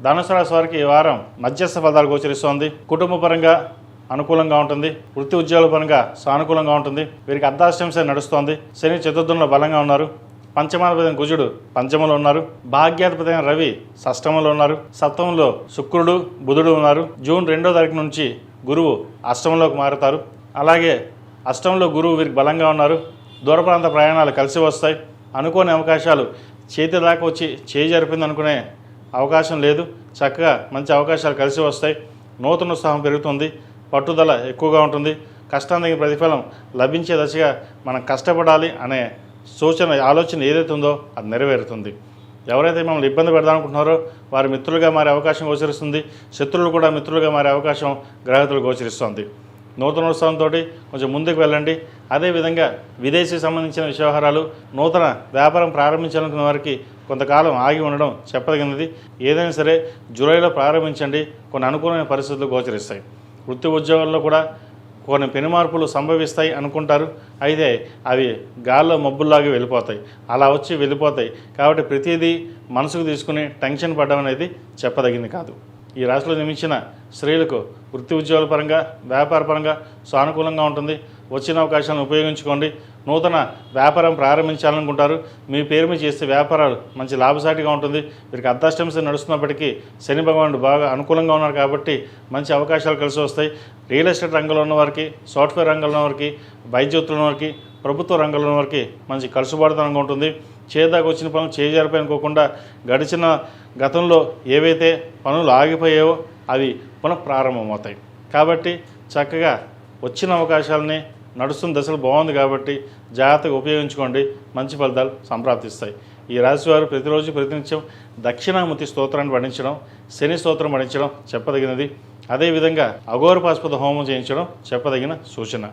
ధనుసు రాశి వారికి ఈ వారం మధ్యస్థ ఫలితాలు గోచరిస్తోంది. కుటుంబ పరంగా అనుకూలంగా ఉంటుంది. వృత్తి ఉద్యోగాల పరంగా సానుకూలంగా ఉంటుంది. వీరికి అర్ధాష్టమ నడుస్తోంది. శని చతుర్థంలో బలంగా ఉన్నారు. పంచమాధిపతి కుజుడు పంచమంలో ఉన్నారు. భాగ్యాధిపతి రవి షష్టమంలో ఉన్నారు. సప్తమంలో శుక్రుడు బుధుడు ఉన్నారు. జూన్ 2వ తారీఖు నుంచి గురువు అష్టమంలోకి మారుతారు. అలాగే అష్టమంలో గురువు వీరికి బలంగా ఉన్నారు. దూర ప్రాంత ప్రయాణాలు కలిసి వస్తాయి. అనుకోని అవకాశాలు చేతి దాకా వచ్చి చేయి జరిపింది అనుకునే అవకాశం లేదు. చక్కగా మంచి అవకాశాలు కలిసి వస్తాయి. నూతన ఉత్సాహం పెరుగుతుంది. పట్టుదల ఎక్కువగా ఉంటుంది. కష్టానికి ప్రతిఫలం లభించే దశగా మనం కష్టపడాలి అనే ఆలోచన ఏదైతే ఉందో అది నెరవేరుతుంది. ఎవరైతే మమ్మల్ని ఇబ్బంది పెడదామనుకుంటున్నారో వారి మిత్రులుగా మారే అవకాశం గోచరిస్తుంది. శత్రువులు కూడా మిత్రులుగా మారే అవకాశం గ్రహతులు గోచరిస్తుంది. నూతన ఉత్సవంతో కొంచెం ముందుకు వెళ్ళండి. అదేవిధంగా విదేశీ సంబంధించిన వ్యవహారాలు, నూతన వ్యాపారం ప్రారంభించాలనుకున్న వారికి కొంతకాలం ఆగి ఉండడం చెప్పదగినది. ఏదైనా సరే జూలైలో ప్రారంభించండి. కొన్ని అనుకూలమైన పరిస్థితులు గోచరిస్తాయి. వృత్తి ఉద్యోగాల్లో కూడా కొన్ని పెను మార్పులు సంభవిస్తాయి అనుకుంటారు. అయితే అవి గాల్లో మబ్బుల్లాగా వెళ్ళిపోతాయి. అలా వచ్చి వెళ్ళిపోతాయి. కాబట్టి ప్రతిదీ మనసుకు తీసుకుని టెన్షన్ పడడం అనేది చెప్పదగింది కాదు. ఈ రాశిలో జన్మించిన స్త్రీలకు వృత్తి ఉద్యోగాల పరంగా వ్యాపార పరంగా సానుకూలంగా ఉంటుంది. వచ్చిన అవకాశాలను ఉపయోగించుకోండి. నూతన వ్యాపారం ప్రారంభించాలనుకుంటారు. మీ పేరు మీద చేసే వ్యాపారాలు మంచి లాభసాటిగా ఉంటుంది. వీరికి అర్ధాష్టమ నడుస్తున్నప్పటికీ శని భగవానుడు బాగా అనుకూలంగా ఉన్నారు కాబట్టి మంచి అవకాశాలు కలిసి వస్తాయి. రియల్ ఎస్టేట్ రంగంలో ఉన్నవారికి, సాఫ్ట్వేర్ రంగంలో ఉన్నవారికి, వైద్యుత్తుల వారికి, ప్రభుత్వ రంగంలో ఉన్నవారికి మంచి కలుసుబాటుతనంగా ఉంటుంది. చేదాకా వచ్చిన పనులు చేజారిపోయి అనుకోకుండా గడిచిన గతంలో ఏవైతే పనులు ఆగిపోయావో అవి పునఃప్రారంభమవుతాయి. కాబట్టి చక్కగా వచ్చిన అవకాశాలని నడుస్తున్న దశలు బాగుంది కాబట్టి జాగ్రత్తగా ఉపయోగించుకోండి. మంచి ఫలితాలు సంప్రాప్తిస్తాయి. ఈ రాశి వారు ప్రతిరోజు ప్రతినిత్యం దక్షిణామూర్తి స్తోత్రాన్ని పఠించడం, శని స్తోత్రం పఠించడం చెప్పదగినది. అదేవిధంగా అఘోరపాశుపత హోమం చేయించడం చెప్పదగిన సూచన.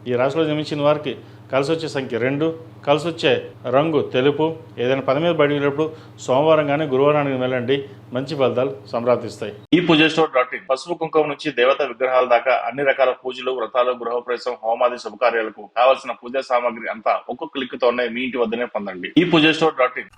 ఈ రాశిలో జన్మించిన వారికి కలిసి వచ్చే సంఖ్య 2, కలిసి వచ్చే రంగు తెలుపు. ఏదైనా పని మీద బయటకు వెళ్ళినప్పుడు సోమవారం కానీ గురువారానికి వెళ్ళండి. మంచి ఫలితాలు సంప్రాప్తిస్తాయి. ఈ పూజస్టోర్.in పసుపు కుంకుమ నుంచి దేవతా విగ్రహాల దాకా అన్ని రకాల పూజలు, వ్రతాలు, గృహప్రవేశం, హోమాది శుభకార్యాలకు కావలసిన పూజా సామాగ్రి అంతా ఒక్కొక్క క్లిక్ తోనే మీ ఇంటి వద్దనే పొందండి. ఈ పూజస్టోర్.in